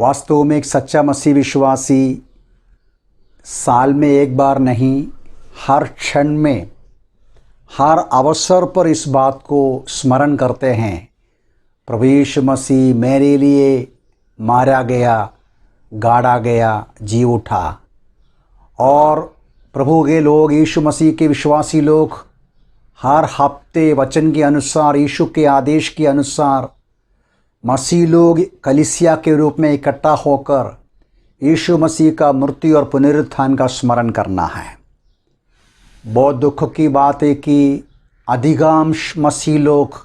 वास्तव में एक सच्चा मसीह विश्वासी साल में एक बार नहीं, हर क्षण में, हर अवसर पर इस बात को स्मरण करते हैं, प्रभु यीशु मसीह मेरे लिए मारा गया, गाड़ा गया, जी उठा। और प्रभु के लोग, यीशु मसीह के विश्वासी लोग हर हफ्ते वचन के अनुसार, यीशु के आदेश के अनुसार मसीह लोग कलीसिया के रूप में इकट्ठा होकर यीशु मसीह का मृत्यु और पुनरुत्थान का स्मरण करना है। बहुत दुख की बात है कि अधिकांश मसीह लोग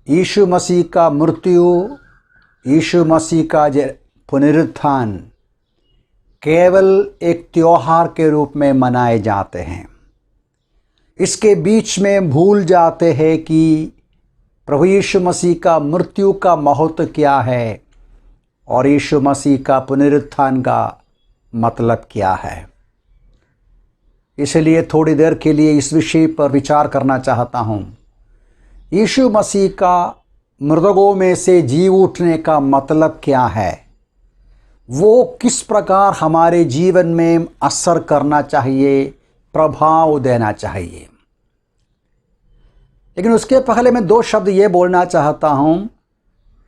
यीशु मसीह का मृत्यु, यीशु मसीह का पुनरुत्थान केवल एक त्योहार के रूप में मनाए जाते हैं। इसके बीच में भूल जाते हैं कि प्रभु यीशु मसीह का मृत्यु का महत्व क्या है और यीशु मसीह का पुनरुत्थान का मतलब क्या है। इसलिए थोड़ी देर के लिए इस विषय पर विचार करना चाहता हूँ। यीशु मसीह का मृतकों में से जी उठने का मतलब क्या है, वो किस प्रकार हमारे जीवन में असर करना चाहिए, प्रभाव देना चाहिए। लेकिन उसके पहले मैं दो शब्द ये बोलना चाहता हूँ।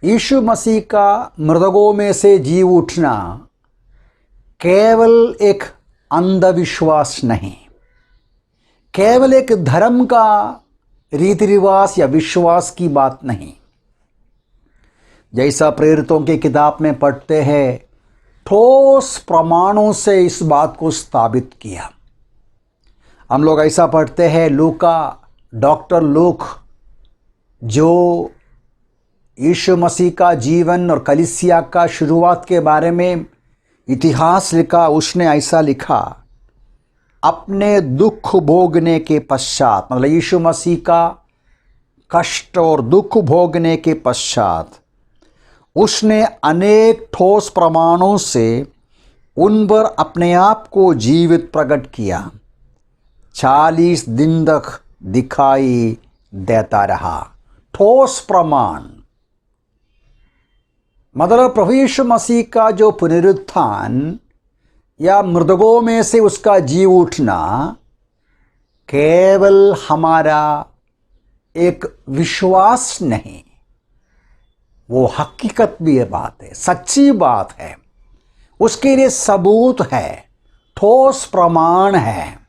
यीशु मसीह का मृतकों में से जी उठना केवल एक अंधविश्वास नहीं, केवल एक धर्म का रीति रिवाज या विश्वास की बात नहीं। जैसा प्रेरितों की किताब में पढ़ते हैं, ठोस प्रमाणों से इस बात को स्थापित किया। हम लोग ऐसा पढ़ते हैं, डॉक्टर लूक जो यीशु मसीह का जीवन और कलीसिया का शुरुआत के बारे में इतिहास लिखा, उसने ऐसा लिखा, अपने दुख भोगने के पश्चात, मतलब यीशु मसीह का कष्ट और दुख भोगने के पश्चात उसने अनेक ठोस प्रमाणों से उन पर अपने आप को जीवित प्रकट किया। 40 दिन तक दिखाई देता रहा। ठोस प्रमाण मतलब प्रभु यीशु मसीह का जो पुनरुत्थान या मृतकों में से उसका जी उठना केवल हमारा एक विश्वास नहीं, वो हकीकत भी ये बात है, सच्ची बात है। उसके लिए सबूत है, ठोस प्रमाण है।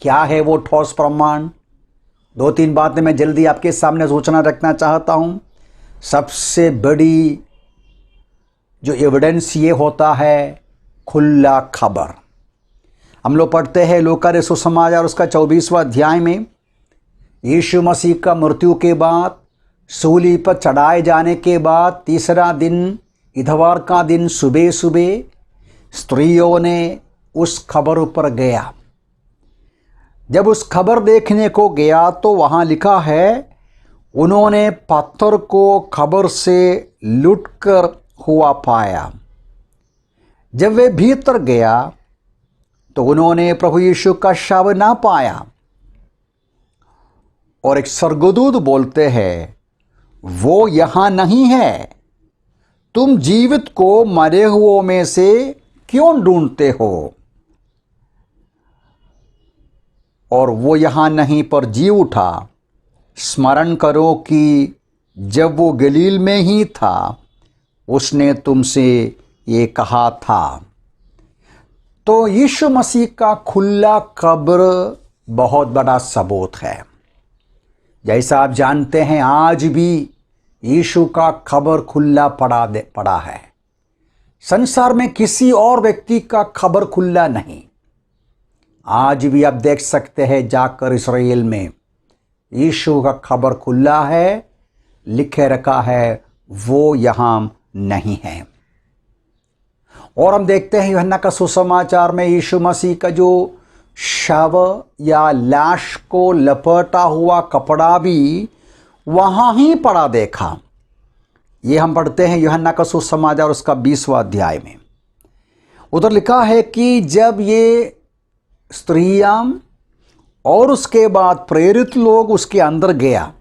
क्या है वो ठोस प्रमाण? 2-3 बातें मैं जल्दी आपके सामने सूचना रखना चाहता हूं। सबसे बड़ी जो एविडेंस ये होता है, खुला खबर। हम लोग पढ़ते हैं लूका रे सुसमाचार उसका 24वां अध्याय में, यीशु मसीह का मृत्यु के बाद, सूली पर चढ़ाए जाने के बाद तीसरा दिन, इतवार का दिन सुबह सुबह स्त्रियों ने उस खबर पर गया। जब उस खबर देखने को गया तो वहाँ लिखा है, उन्होंने पत्थर को खबर से लुटकर हुआ पाया। जब वे भीतर गया तो उन्होंने प्रभु यीशु का शव ना पाया। और एक स्वर्गदूत बोलते हैं, वो यहाँ नहीं है, तुम जीवित को मरे हुओं में से क्यों ढूंढते हो? और वो यहाँ नहीं पर जी उठा। स्मरण करो कि जब वो गलील में ही था, उसने तुमसे ये कहा था। तो यीशु मसीह का खुला कब्र बहुत बड़ा सबूत है। जैसा आप जानते हैं, आज भी यीशु का कब्र खुला पड़ा है। संसार में किसी और व्यक्ति का कब्र खुला नहीं। आज भी आप देख सकते हैं जाकर इस्राएल में, यीशु का कब्र खुला है, लिखे रखा है वो यहाँ नहीं है। और हम देखते हैं यूहन्ना का सुसमाचार में यीशु मसीह का जो शव या लाश को लपेटा हुआ कपड़ा भी वहाँ ही पड़ा देखा। ये हम पढ़ते हैं यूहन्ना का सुसमाचार उसका 20वां अध्याय में। उधर लिखा है कि जब ये स्त्रियां और उसके बाद प्रेरित लोग उसके अंदर गया,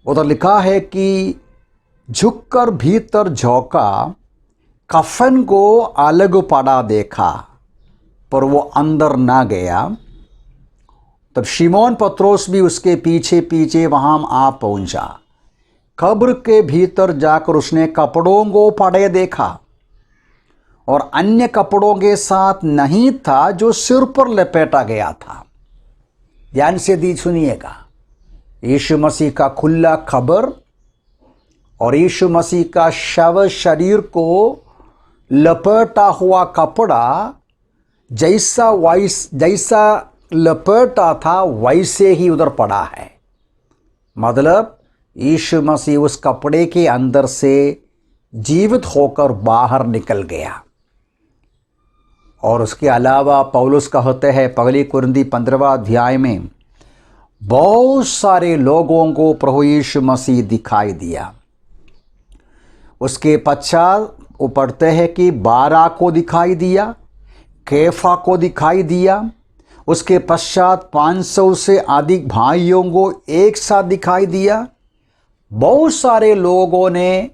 उधर लिखा है कि झुककर भीतर झोंका, कफन को अलग पड़ा देखा, पर वो अंदर ना गया। तब शिमोन पत्रोस भी उसके पीछे पीछे वहां आ पहुंचा। कब्र के भीतर जाकर उसने कपड़ों को पड़े देखा, और अन्य कपड़ों के साथ नहीं था जो सिर पर लपेटा गया था। ध्यान से दी सुनिएगा, यीशु मसीह का खुला कब्र और यीशु मसीह का शव शरीर को लपेटा हुआ कपड़ा जैसा लपेटा था वैसे ही उधर पड़ा है। मतलब यीशु मसीह उस कपड़े के अंदर से जीवित होकर बाहर निकल गया। और उसके अलावा पौलुस कहते हैं पहली कुरिन्थी 15वां अध्याय में, बहुत सारे लोगों को प्रभु यीशु मसीह दिखाई दिया। उसके पश्चात वो पढ़ते हैं कि 12 को दिखाई दिया, कैफा को दिखाई दिया। उसके पश्चात 500 से अधिक भाइयों को एक साथ दिखाई दिया। बहुत सारे लोगों ने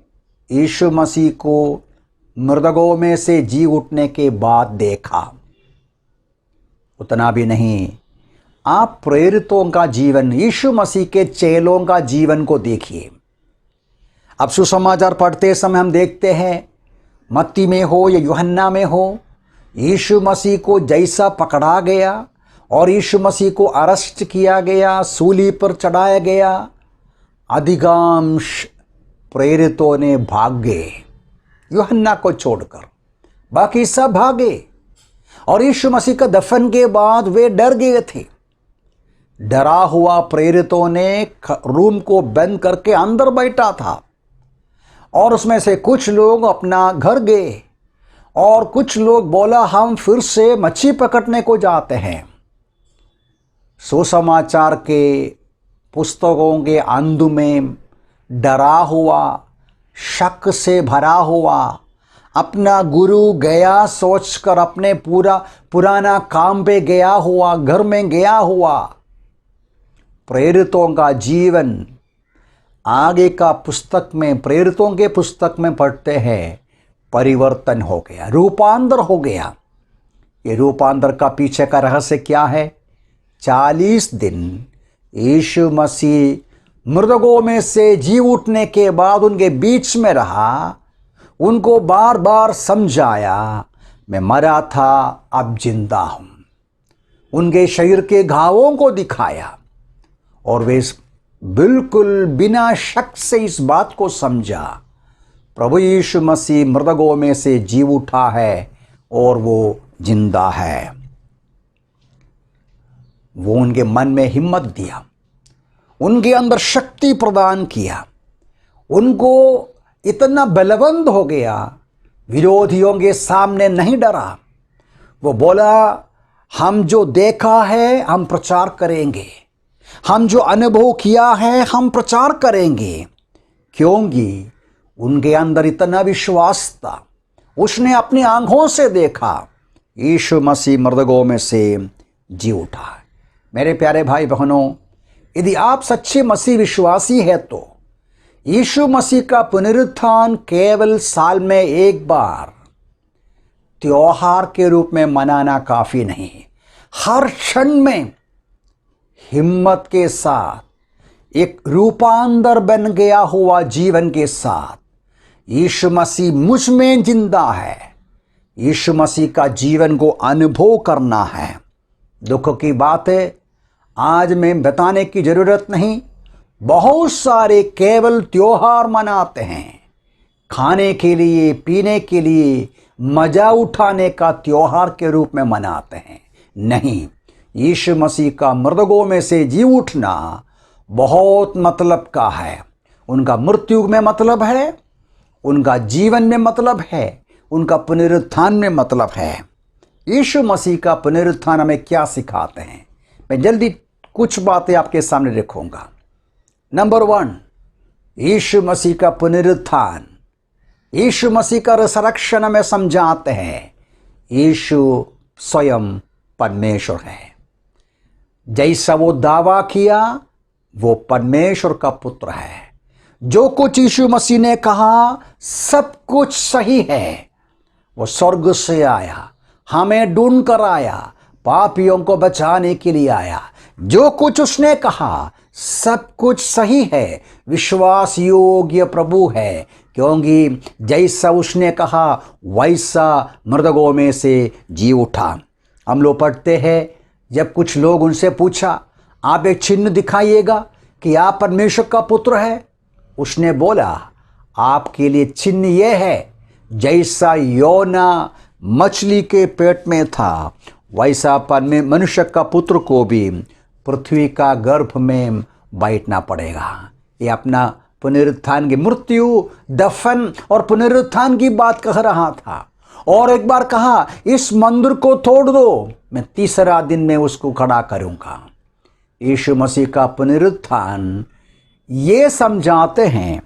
यीशु मसीह को मृतकों में से जी उठने के बाद देखा। उतना भी नहीं, आप प्रेरितों का जीवन, यीशु मसीह के चेलों का जीवन को देखिए। अब सुसमाचार पढ़ते समय हम देखते हैं, मत्ती में हो या यूहन्ना में हो, यीशु मसीह को जैसा पकड़ा गया और यीशु मसीह को अरेस्ट किया गया, सूली पर चढ़ाया गया, अधिकांश प्रेरितों ने भाग गए, यूहन्ना को छोड़कर बाकी सब भागे। और यीशु मसीह का दफन के बाद वे डर गए थे। डरा हुआ प्रेरितों ने रूम को बंद करके अंदर बैठा था, और उसमें से कुछ लोग अपना घर गए और कुछ लोग बोला हम फिर से मच्छी पकड़ने को जाते हैं। सुसमाचार के पुस्तकों के अंध में डरा हुआ, शक से भरा हुआ, अपना गुरु गया सोचकर अपने पुराना काम पे गया हुआ, घर में गया हुआ प्रेरितों का जीवन आगे का पुस्तक में, प्रेरितों के पुस्तक में पढ़ते हैं, परिवर्तन हो गया, रूपांतर हो गया। ये रूपांतर का पीछे का रहस्य क्या है? 40 दिन यीशु मसीह मृतकों में से जी उठने के बाद उनके बीच में रहा, उनको बार बार समझाया, मैं मरा था अब जिंदा हूं। उनके शरीर के घावों को दिखाया और वे बिल्कुल बिना शक से इस बात को समझा, प्रभु यीशु मसीह मृतकों में से जी उठा है और वो जिंदा है। वो उनके मन में हिम्मत दिया, उनके अंदर शक्ति प्रदान किया, उनको इतना बलवंत हो गया, विरोधियों के सामने नहीं डरा। वो बोला हम जो देखा है हम प्रचार करेंगे, हम जो अनुभव किया है हम प्रचार करेंगे, क्योंकि उनके अंदर इतना विश्वास था। उसने अपनी आंखों से देखा यीशु मसीह मृतकों में से जी उठा। मेरे प्यारे भाई बहनों, यदि आप सच्चे मसीह विश्वासी है तो यीशु मसीह का पुनरुत्थान केवल साल में एक बार त्योहार के रूप में मनाना काफी नहीं। हर क्षण में हिम्मत के साथ, एक रूपांतर बन गया हुआ जीवन के साथ, यीशु मसीह मुझ में जिंदा है, यीशु मसीह का जीवन को अनुभव करना है। दुख की बात है, आज में बताने की जरूरत नहीं, बहुत सारे केवल त्योहार मनाते हैं, खाने के लिए, पीने के लिए, मजा उठाने का त्योहार के रूप में मनाते हैं। नहीं, यीशु मसीह का मृतकों में से जी उठना बहुत मतलब का है। उनका मृत्यु में मतलब है, उनका जीवन में मतलब है, उनका पुनरुत्थान में मतलब है। यीशु मसीह का पुनरुत्थान हमें क्या सिखाते हैं? मैं जल्दी कुछ बातें आपके सामने रखूंगा। नंबर 1, यीशु मसीह का पुनरुत्थान, यीशु मसीह का रिसरेक्शन हमें समझाते हैं यीशु स्वयं परमेश्वर है। जैसा वो दावा किया वो परमेश्वर का पुत्र है। जो कुछ यीशु मसीह ने कहा सब कुछ सही है। वो स्वर्ग से आया, हमें ढूंढ कर आया, पापियों को बचाने के लिए आया। जो कुछ उसने कहा सब कुछ सही है, विश्वास योग्य प्रभु है, क्योंकि जैसा उसने कहा वैसा मृतकों में से जी उठा। हम लोग पढ़ते हैं, जब कुछ लोग उनसे पूछा, आप एक चिन्ह दिखाइएगा कि आप परमेश्वर का पुत्र है। उसने बोला, आपके लिए चिन्ह यह है, जैसा योना मछली के पेट में था वैसा मनुष्य का पुत्र को भी पृथ्वी का गर्भ में बैठना पड़ेगा। ये अपना पुनरुत्थान की, मृत्यु, दफन और पुनरुत्थान की बात कह रहा था। और एक बार कहा, इस मंदिर को तोड़ दो, मैं तीसरा दिन में उसको खड़ा करूंगा। यीशु मसीह का पुनरुत्थान ये समझाते हैं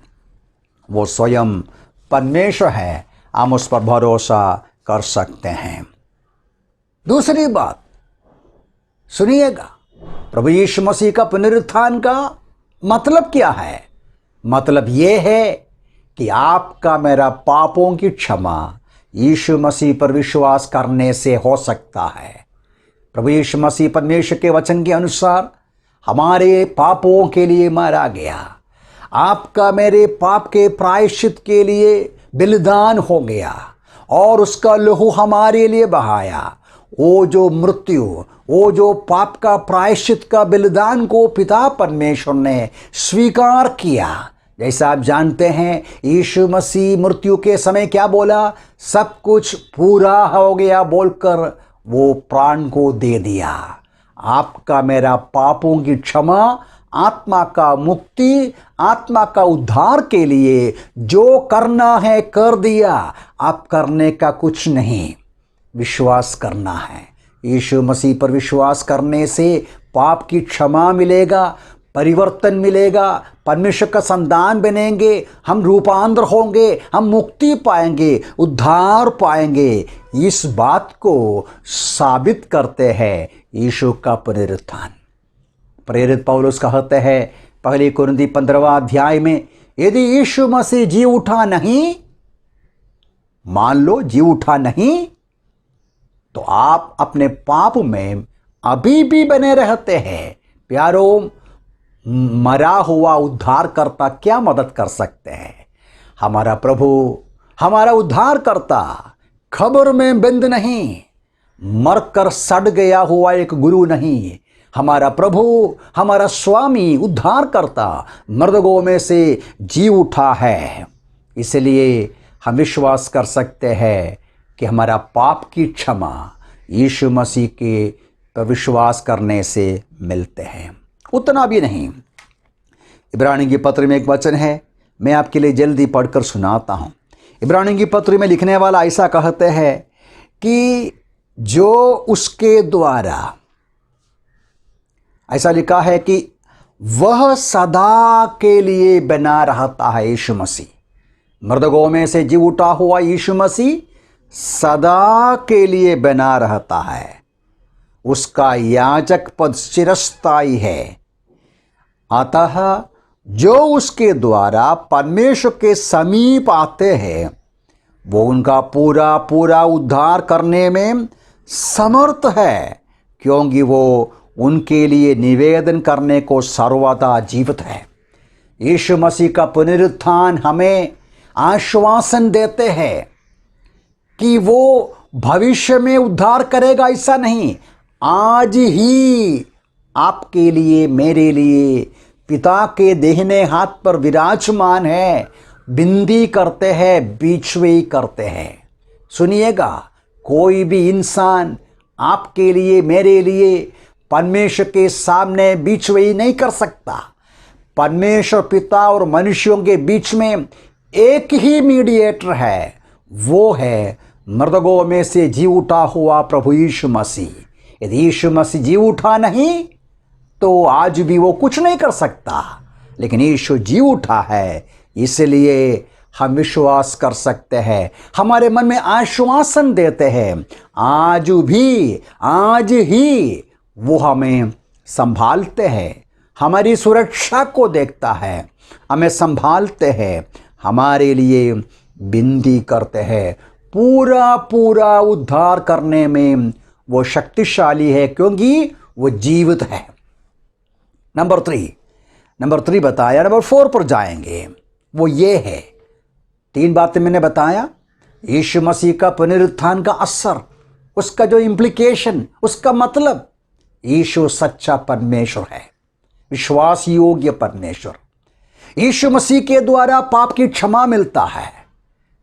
वो स्वयं परमेश्वर है, हम उस पर भरोसा कर सकते हैं। दूसरी बात सुनिएगा, प्रभु यीशु मसीह का पुनरुत्थान का मतलब क्या है? मतलब ये है कि आपका मेरा पापों की क्षमा यीशु मसीह पर विश्वास करने से हो सकता है। प्रभु यीशु मसीह परमेश्वर के वचन के अनुसार हमारे पापों के लिए मारा गया, आपका मेरे पाप के प्रायश्चित के लिए बलिदान हो गया और उसका लहू हमारे लिए बहाया। वो जो मृत्यु, वो जो पाप का प्रायश्चित का बलिदान को पिता परमेश्वर ने स्वीकार किया। जैसा आप जानते हैं, यीशु मसीह मृत्यु के समय क्या बोला? सब कुछ पूरा हो गया बोलकर वो प्राण को दे दिया। आपका मेरा पापों की क्षमा, आत्मा का मुक्ति, आत्मा का उद्धार के लिए जो करना है कर दिया। आप करने का कुछ नहीं, विश्वास करना है। यीशु मसीह पर विश्वास करने से पाप की क्षमा मिलेगा, परिवर्तन मिलेगा, परमेश्वर का संतान बनेंगे, हम रूपांतर होंगे, हम मुक्ति पाएंगे, उद्धार पाएंगे। इस बात को साबित करते हैं यीशु का पुनरुत्थान। प्रेरित पौलुस कहते हैं पहली कुरिन्थी 15वां अध्याय में, यदि यीशु मसीह जी उठा नहीं, मान लो जी उठा नहीं, तो आप अपने पाप में अभी भी बने रहते हैं। प्यारो, मरा हुआ उद्धारकर्ता क्या मदद कर सकते हैं? हमारा प्रभु, हमारा उद्धारकर्ता खबर में बंद नहीं, मरकर सड़ गया हुआ एक गुरु नहीं। हमारा प्रभु, हमारा स्वामी, उद्धारकर्ता मर्दों में से जी उठा है। इसलिए हम विश्वास कर सकते हैं कि हमारा पाप की क्षमा यीशु मसीह के पर विश्वास करने से मिलते हैं। उतना भी नहीं, इब्रानी की पत्र में एक वचन है, मैं आपके लिए जल्दी पढ़कर सुनाता हूँ। इब्रानी की पत्र में लिखने वाला ऐसा कहते हैं कि जो उसके द्वारा, ऐसा लिखा है कि वह सदा के लिए बना रहता है। यीशु मसीह, मर्दों में से जी उठा हुआ यीशु मसीह सदा के लिए बना रहता है। उसका याजक पद चिरस्थायी है। अतः जो उसके द्वारा परमेश्वर के समीप आते हैं वो उनका पूरा पूरा उद्धार करने में समर्थ है, क्योंकि वो उनके लिए निवेदन करने को सर्वदा जीवित है। यीशु मसीह का पुनरुत्थान हमें आश्वासन देते हैं कि वो भविष्य में उद्धार करेगा, ऐसा नहीं, आज ही आपके लिए, मेरे लिए पिता के दाहिने हाथ पर विराजमान है, विनती करते हैं, बीचवेई करते हैं। सुनिएगा, कोई भी इंसान आपके लिए, मेरे लिए परमेश्वर के सामने बीचवेई नहीं कर सकता। परमेश्वर पिता और मनुष्यों के बीच में एक ही मीडिएटर है, वो है मर्दों में से जी उठा हुआ प्रभु यीशु मसीह। यदि यीशु मसीह जी उठा नहीं तो आज भी वो कुछ नहीं कर सकता, लेकिन यीशु जी उठा है, इसलिए हम विश्वास कर सकते हैं, हमारे मन में आश्वासन देते हैं। आज भी, आज ही वो हमें संभालते हैं, हमारी सुरक्षा को देखता है, हमें संभालते हैं, हमारे लिए विनती करते हैं। पूरा पूरा उद्धार करने में वो शक्तिशाली है, क्योंकि वो जीवित है। नंबर थ्री बताया। नंबर 4 पर जाएंगे, वो ये है, 3 बातें मैंने बताया। यीशु मसीह का पुनरुत्थान का असर, उसका जो इम्प्लीकेशन, उसका मतलब, यीशु सच्चा परमेश्वर है, विश्वास योग्य परमेश्वर। यीशु मसीह के द्वारा पाप की क्षमा मिलता है।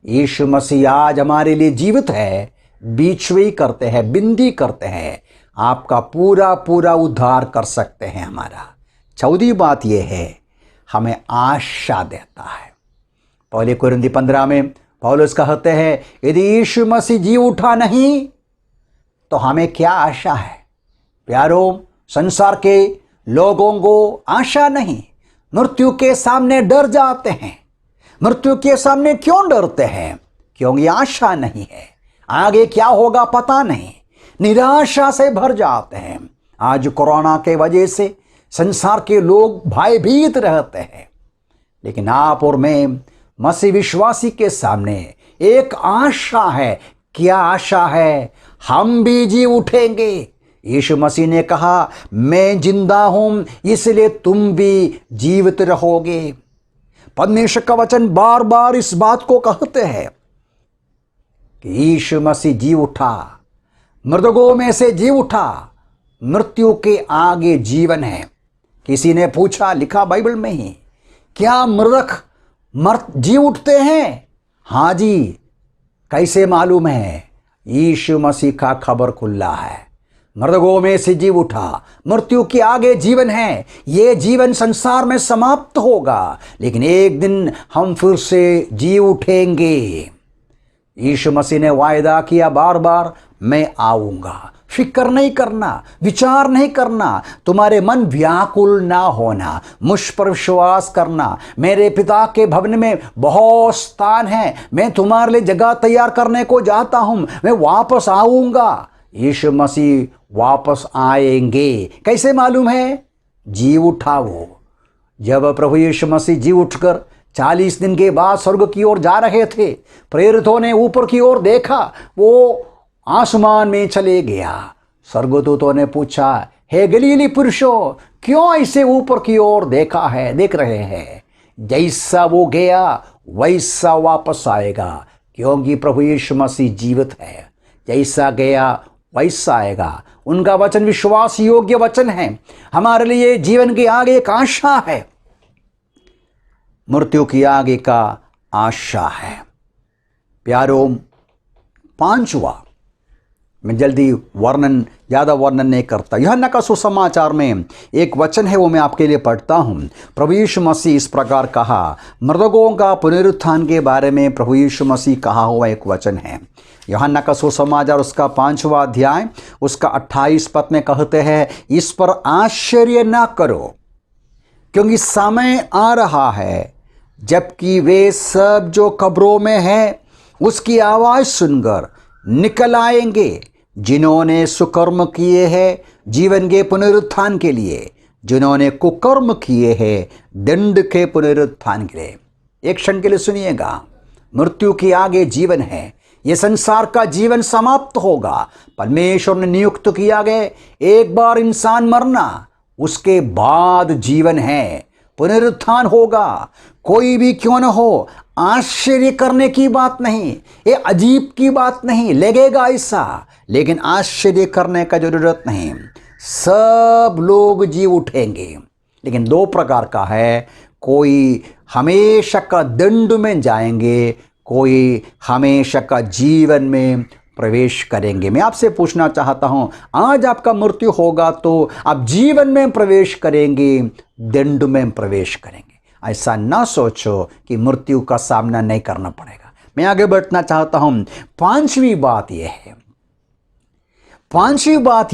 यीशु मसीह आज हमारे लिए जीवित है, बीचवी करते हैं, विनती करते हैं, आपका पूरा पूरा उद्धार कर सकते हैं हमारा। चौथी बात यह है, हमें आशा देता है। पहले कुरिन्थी 15 में पौलुस कहते हैं, यदि यीशु मसीह जी उठा नहीं तो हमें क्या आशा है। प्यारों, संसार के लोगों को आशा नहीं, मृत्यु के सामने डर जाते हैं। मृत्यु के सामने क्यों डरते हैं? क्योंकि आशा नहीं है, आगे क्या होगा पता नहीं, निराशा से भर जाते हैं। आज कोरोना के वजह से संसार के लोग भयभीत रहते हैं, लेकिन आप और मैं मसीह विश्वासी के सामने एक आशा है। क्या आशा है? हम भी जी उठेंगे। यीशु मसीह ने कहा, मैं जिंदा हूं इसलिए तुम भी जीवित रहोगे। परमेश्वर का वचन बार बार इस बात को कहते हैं कि यीशु मसीह जी उठा, मृतकों में से जी उठा, मृत्यु के आगे जीवन है। किसी ने पूछा, लिखा बाइबल में ही, क्या मृतक जी उठते हैं? हाँ जी। कैसे मालूम है? यीशु मसीह का खबर खुला है, मृतकों में से जी उठा, मृत्यु के आगे जीवन है। ये जीवन संसार में समाप्त होगा, लेकिन एक दिन हम फिर से जी उठेंगे। यीशु मसीह ने वायदा किया बार बार, मैं आऊंगा। फिक्र नहीं करना, विचार नहीं करना, तुम्हारे मन व्याकुल ना होना, मुझ पर विश्वास करना। मेरे पिता के भवन में बहुत स्थान है, मैं तुम्हारे लिए जगह तैयार करने को जाता हूं, मैं वापस आऊंगा। यीशु मसीह वापस आएंगे। कैसे मालूम है? जी उठा वो। जब प्रभु यीशु मसीह जी उठकर 40 दिन के बाद स्वर्ग की ओर जा रहे थे, प्रेरितों ने ऊपर की ओर देखा, वो आसमान में चले गया। स्वर्गदूतों ने पूछा, हे गलीली पुरुषों, क्यों ऐसे ऊपर की ओर देख रहे हैं? जैसा वो गया वैसा वापस आएगा, क्योंकि प्रभु यीशु मसीह जीवित है। जैसा गया वैसा आएगा। उनका वचन विश्वास योग्य वचन है। हमारे लिए जीवन के आगे एक आशा है, मृत्यु की आगे का आशा है। प्यारों, 5वां, मैं जल्दी ज़्यादा वर्णन नहीं करता। यूहन्ना का सुसमाचार में एक वचन है, वो मैं आपके लिए पढ़ता हूँ। प्रभु यीशु मसीह इस प्रकार कहा, मृतकों का पुनरुत्थान के बारे में प्रभु यीशु मसीह कहा हुआ एक वचन है। यूहन्ना का सुसमाचार उसका 5वां अध्याय उसका 28 पद में कहते हैं, इस पर आश्चर्य न करो, क्योंकि समय आ रहा है जबकि वे सब जो कब्रों में हैं उसकी आवाज़ सुनकर निकल आएंगे, जिन्होंने सुकर्म किए हैं जीवन के पुनरुत्थान के लिए, जिन्होंने कुकर्म किए हैं दंड के पुनरुत्थान के लिए। एक क्षण के लिए सुनिएगा, मृत्यु के आगे जीवन है। ये संसार का जीवन समाप्त होगा। परमेश्वर ने नियुक्त किया गया, एक बार इंसान मरना, उसके बाद जीवन है, पुनरुत्थान होगा। कोई भी क्यों न हो, आश्चर्य करने की बात नहीं, ये अजीब की बात नहीं, लगेगा ऐसा, लेकिन आश्चर्य करने का जरूरत नहीं। सब लोग जी उठेंगे, लेकिन 2 प्रकार का है। कोई हमेशा का दंड में जाएंगे, कोई हमेशा का जीवन में प्रवेश करेंगे। मैं आपसे पूछना चाहता हूं, आज आपका मृत्यु होगा तो आप जीवन में प्रवेश करेंगे, दंड में प्रवेश करेंगे? ऐसा ना सोचो कि मृत्यु का सामना नहीं करना पड़ेगा। मैं आगे बढ़ना चाहता हूं। 5वीं बात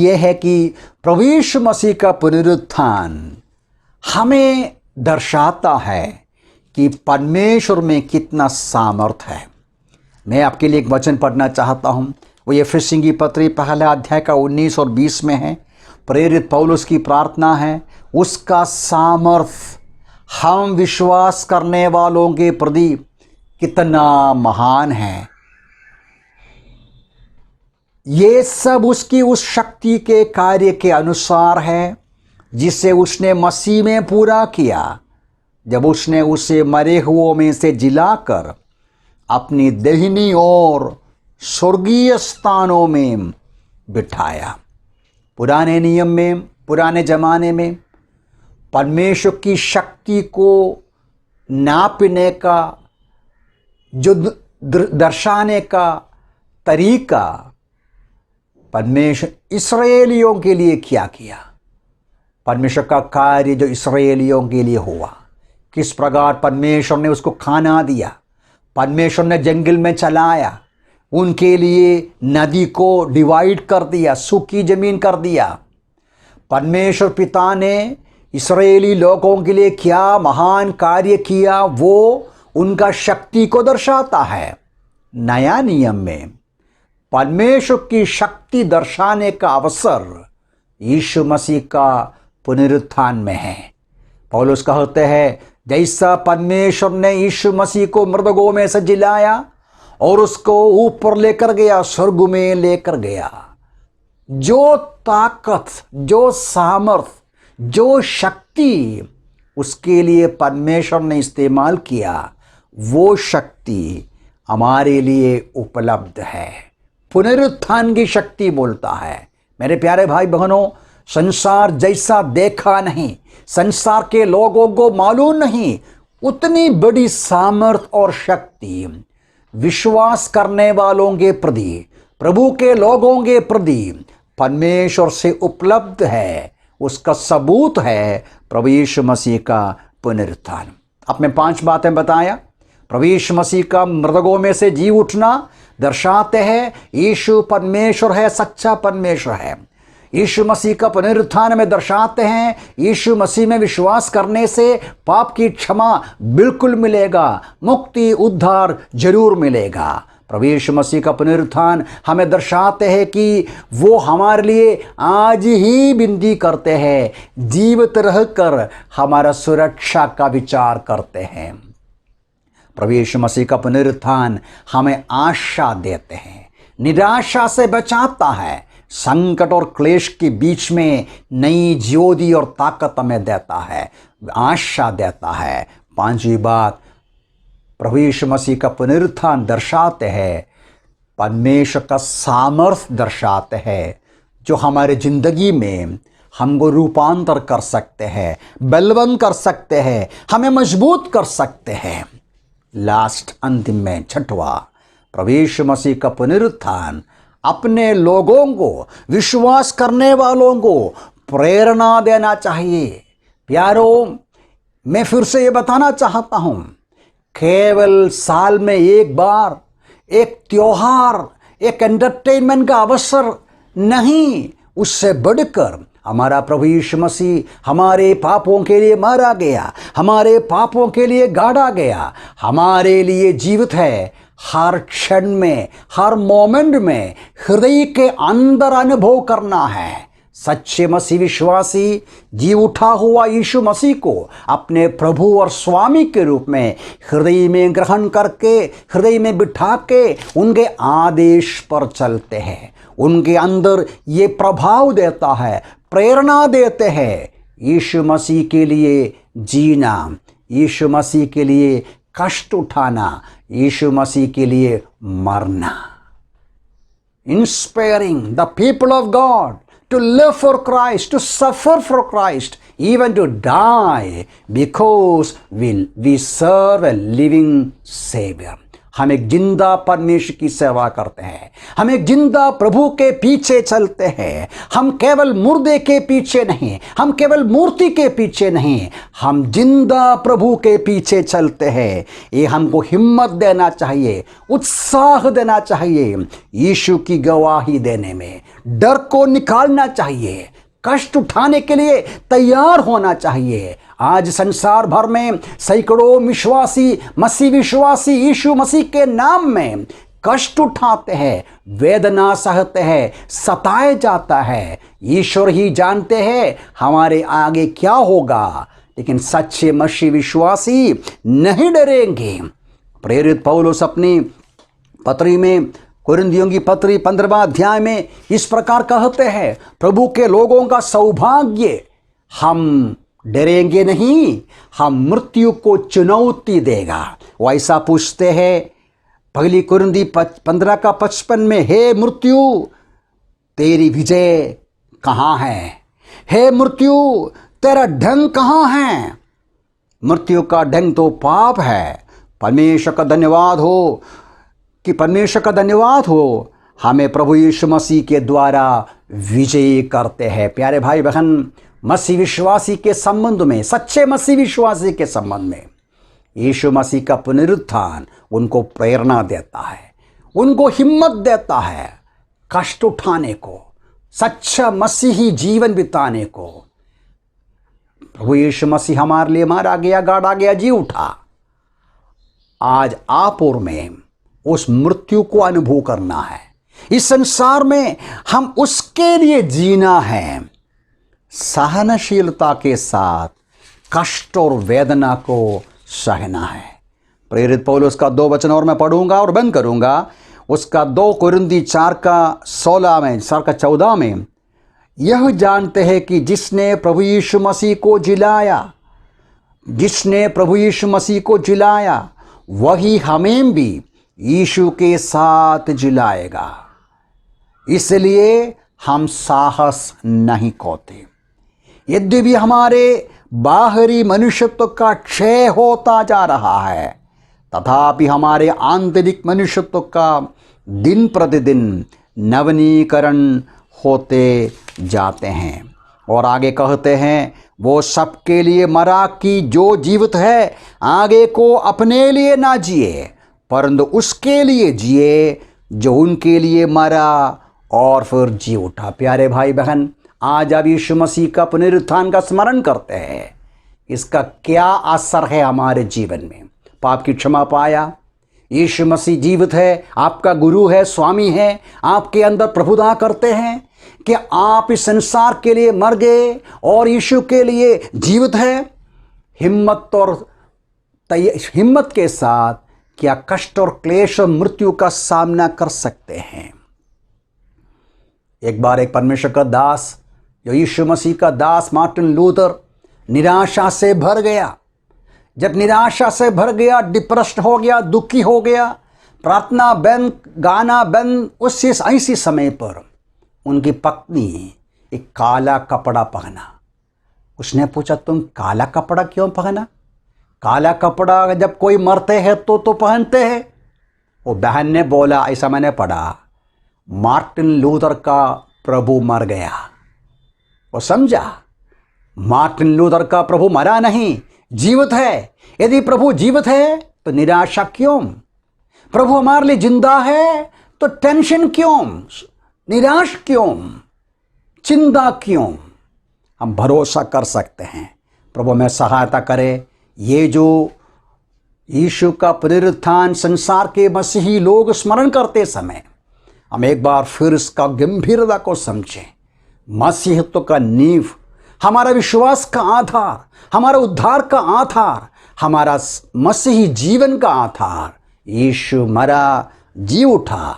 यह है कि प्रभु यीशु मसीह का पुनरुत्थान हमें दर्शाता है कि परमेश्वर में कितना सामर्थ है। मैं आपके लिए एक वचन पढ़ना चाहता हूं, वो एफेसियों की पत्री 1 अध्याय का 19 और 20 में है। प्रेरित पौलुस की प्रार्थना है। उसका सामर्थ्य हम विश्वास करने वालों के प्रति कितना महान है। ये सब उसकी उस शक्ति के कार्य के अनुसार है जिसे उसने मसीह में पूरा किया, जब उसने उसे मरे हुओं में से जिलाकर अपनी दाहिनी ओर स्वर्गीय स्थानों में बिठाया। पुराने नियम में, पुराने ज़माने में परमेश्वर की शक्ति को नापने का, जो दर्शाने का तरीका परमेश्वर इस्राएलियों के लिए क्या किया, परमेश्वर का कार्य जो इस्राएलियों के लिए हुआ, किस प्रकार परमेश्वर ने उसको खाना दिया, परमेश्वर ने जंगल में चलाया, उनके लिए नदी को डिवाइड कर दिया, सूखी जमीन कर दिया। परमेश्वर पिता ने इस्राएली लोगों के लिए क्या महान कार्य किया, वो उनका शक्ति को दर्शाता है। नया नियम में परमेश्वर की शक्ति दर्शाने का अवसर यीशु मसीह का पुनरुत्थान में है। पौलुस कहते हैं, जैसा परमेश्वर ने यीशु मसीह को मृतकों में से जिलाया और उसको ऊपर लेकर गया, स्वर्ग में लेकर गया, जो ताकत, जो सामर्थ, जो शक्ति उसके लिए परमेश्वर ने इस्तेमाल किया, वो शक्ति हमारे लिए उपलब्ध है। पुनरुत्थान की शक्ति बोलता है। मेरे प्यारे भाई बहनों, संसार जैसा देखा नहीं, संसार के लोगों को मालूम नहीं, उतनी बड़ी सामर्थ और शक्ति विश्वास करने वालों के प्रति, प्रभु के लोगों के प्रति परमेश्वर से उपलब्ध है। उसका सबूत है प्रभु यीशु मसीह का पुनरुत्थान। अब मैं 5 बातें बताया। प्रभु यीशु मसीह का मृतकों में से जी उठना दर्शाते हैं यीशु परमेश्वर है, सच्चा परमेश्वर है। यीशु मसीह का पुनरुत्थान में दर्शाते हैं यीशु मसीह में विश्वास करने से पाप की क्षमा बिल्कुल मिलेगा, मुक्ति उद्धार जरूर मिलेगा। प्रभु यीशु मसीह का पुनरुत्थान हमें दर्शाते हैं कि वो हमारे लिए आज ही विनती करते हैं, जीवित रहकर हमारा सुरक्षा का विचार करते हैं। प्रभु यीशु मसीह का पुनरुत्थान हमें आशा देते हैं, निराशा से बचाता है, संकट और क्लेश के बीच में नई ज्योति और ताकत हमें देता है, आशा देता है। 5वीं बात, प्रभु यीशु मसीह का पुनरुत्थान दर्शाते हैं परमेश्वर का सामर्थ्य दर्शाते हैं, जो हमारे जिंदगी में हमको रूपांतर कर सकते हैं, बलवंत कर सकते हैं, हमें मजबूत कर सकते हैं। लास्ट, अंतिम में 6वां, प्रभु यीशु मसीह का पुनरुत्थान अपने लोगों को, विश्वास करने वालों को प्रेरणा देना चाहिए। प्यारों, मैं फिर से ये बताना चाहता हूं, केवल साल में एक बार एक त्योहार, एक एंटरटेनमेंट का अवसर नहीं, उससे बढ़कर हमारा प्रभु यीशु मसीह हमारे पापों के लिए मारा गया, हमारे पापों के लिए गाड़ा गया, हमारे लिए जीवित है। हर क्षण में, हर मोमेंट में हृदय के अंदर अनुभव करना है। सच्चे मसीह विश्वासी जी उठा हुआ यीशु मसीह को अपने प्रभु और स्वामी के रूप में हृदय में ग्रहण करके, हृदय में बिठा के उनके आदेश पर चलते हैं। उनके अंदर ये प्रभाव देता है, प्रेरणा देते हैं यीशु मसीह के लिए जीना, यीशु मसीह के लिए कष्ट उठाना, यीशु मसीह के लिए मरना। Inspiring the people of God to live for Christ, to suffer for Christ, even to die, because we serve a living Savior. हम एक जिंदा परमेश्वर की सेवा करते हैं, हम एक जिंदा प्रभु के पीछे चलते हैं। हम केवल मुर्दे के पीछे नहीं, हम केवल मूर्ति के पीछे नहीं, हम जिंदा प्रभु के पीछे चलते हैं। ये हमको हिम्मत देना चाहिए, उत्साह देना चाहिए यीशु की गवाही देने में, डर को निकालना चाहिए, कष्ट उठाने के लिए तैयार होना चाहिए। आज संसार भर में सैकड़ों विश्वासी, मसीह विश्वासी यीशु मसीह के नाम में कष्ट उठाते हैं, वेदना सहते हैं, सताए जाता है। ईश्वर ही जानते हैं हमारे आगे क्या होगा, लेकिन सच्चे मसीह विश्वासी नहीं डरेंगे। प्रेरित पौलुस अपनी पत्री में, कुरिन्थियों की पत्री 15वां अध्याय में इस प्रकार कहते हैं, प्रभु के लोगों का सौभाग्य, हम डरेंगे नहीं, हम मृत्यु को चुनौती देगा। वो ऐसा पूछते हैं पहली कुरिन्थी 15:55 में, हे मृत्यु तेरी विजय कहाँ है? हे मृत्यु तेरा ढंग कहाँ है? मृत्यु का ढंग तो पाप है। परमेश्वर का धन्यवाद हो कि परमेश्वर का धन्यवाद हो, हमें प्रभु यीशु मसीह के द्वारा विजयी करते हैं। प्यारे भाई बहन, मसीह विश्वासी के संबंध में, सच्चे मसीह विश्वासी के संबंध में यीशु मसीह का पुनरुत्थान उनको प्रेरणा देता है, उनको हिम्मत देता है कष्ट उठाने को, सच्चा मसीही जीवन बिताने को। प्रभु यीशु मसीह हमारे लिए मारा गया, गाड़ा गया, जी उठा। आज आप और मैं उस मृत्यु को अनुभव करना है। इस संसार में हम उसके लिए जीना है, सहनशीलता के साथ कष्ट और वेदना को सहना है। प्रेरित पौलुस का 2 वचन और मैं पढ़ूंगा और बंद करूंगा। उसका 2 कुरिन्थी 4:16 में, 4:14 में, यह जानते हैं कि जिसने प्रभु यीशु मसीह को जिलाया, जिसने प्रभु यीशु मसीह को जिलाया, वही हमें भी यीशु के साथ जिलाएगा। इसलिए हम साहस नहीं खोते। यद्यपि हमारे बाहरी मनुष्यत्व का क्षय होता जा रहा है, तथापि हमारे आंतरिक मनुष्यत्व का दिन प्रतिदिन नवीनीकरण होते जाते हैं। और आगे कहते हैं, वो सबके लिए मरा कि जो जीवित है आगे को अपने लिए ना जिए, परंतु उसके लिए जिए जो उनके लिए मरा और फिर जी उठा। प्यारे भाई बहन, आज आप यीशु मसीह का पुनरुत्थान का स्मरण करते हैं। इसका क्या असर है हमारे जीवन में? पाप की क्षमा पाया, यीशु मसीह जीवित है, आपका गुरु है, स्वामी है, आपके अंदर प्रभुता करते हैं कि आप इस संसार के लिए मर गए और यीशु के लिए जीवित है। हिम्मत के साथ क्या कष्ट और क्लेश और मृत्यु का सामना कर सकते हैं। एक बार एक परमेश्वर का दास, जो यीशु मसीह का दास मार्टिन लूथर, निराशा से भर गया। जब निराशा से भर गया, डिप्रेस्ड हो गया, दुखी हो गया, प्रार्थना बंद, गाना बंद, ऐसी समय पर उनकी पत्नी एक काला कपड़ा पहना। उसने पूछा, तुम काला कपड़ा क्यों पहना? काला कपड़ा जब कोई मरते हैं तो पहनते हैं। वो बहन ने बोला, ऐसा मैंने पढ़ा, मार्टिन लूथर का प्रभु मर गया। वो समझा, मार्टिन लूथर का प्रभु मरा नहीं, जीवित है। यदि प्रभु जीवित है तो निराशा क्यों? प्रभु हमारे लिए जिंदा है तो टेंशन क्यों, निराश क्यों, चिंता क्यों? हम भरोसा कर सकते हैं, प्रभु हमें सहायता करे। ये जो यीशु का पुनरुत्थान संसार के मसीही लोग स्मरण करते समय हम एक बार फिर इसका गंभीरता को समझें। मसीहत्व का नींव, हमारा विश्वास का आधार, हमारा उद्धार का आधार, हमारा मसीही जीवन का आधार यीशु मरा, जी उठा,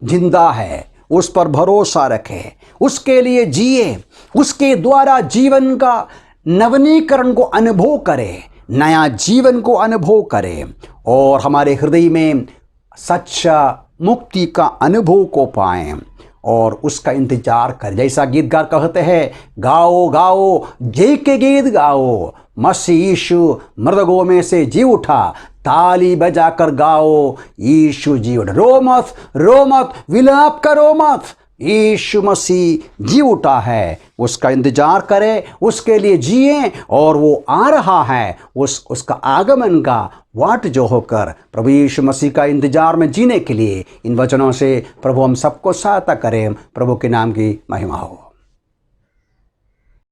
जिंदा है। उस पर भरोसा रखें, उसके लिए जिए, उसके द्वारा जीवन का नवीनीकरण को अनुभव करें, नया जीवन को अनुभव करें और हमारे हृदय में सच्चा मुक्ति का अनुभव को पाएं और उसका इंतजार करें। जैसा गीतकार कहते हैं, गाओ गाओ जय के गीत गाओ, मसीह यीशु मृतकों में से जी उठा, ताली बजाकर गाओ, यीशु जी उठा। रो मत, विलाप करो मत, यीशु मसीह जी उठा है। उसका इंतजार करें, उसके लिए जिए और वो आ रहा है। उसका आगमन का वाट जो होकर प्रभु यीशु मसीह का इंतजार में जीने के लिए इन वचनों से प्रभु हम सबको सहायता करें। प्रभु के नाम की महिमा हो।